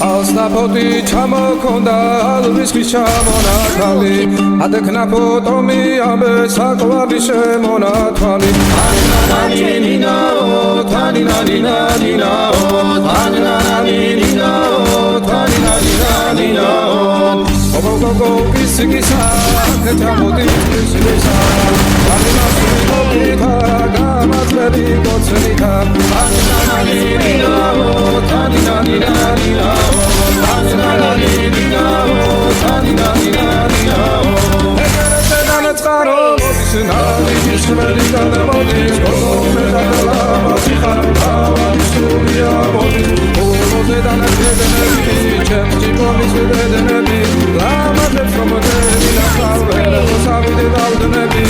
ალსნაფოთი ჩამოქონდა ალვისხის ჩამონათალი ადექნა ფოტომი ამბე საკვარი შემონათვალი ანინანინინაო თანინანინანინაო ანინანინინაო თანინანინანინაო ოგოგოგო ისიკისა ქეთამოდი ისიკისა ანინანინინაო გამათლები გოცნითა ანინანინინაო თანინანინანინაო ანინანინინაო თანინანინანინაო ეგრეთე განაწყარო მოდის ნავი ისმელი გადამოდის ოგოგო გადალამაზი ხარბავა ისურია მოდის ოგოგო დანაკებენები ჩემში მოდის ვედენები ლამაზებს რომოდები ნახავ ვერა მოსავიდე დავდნები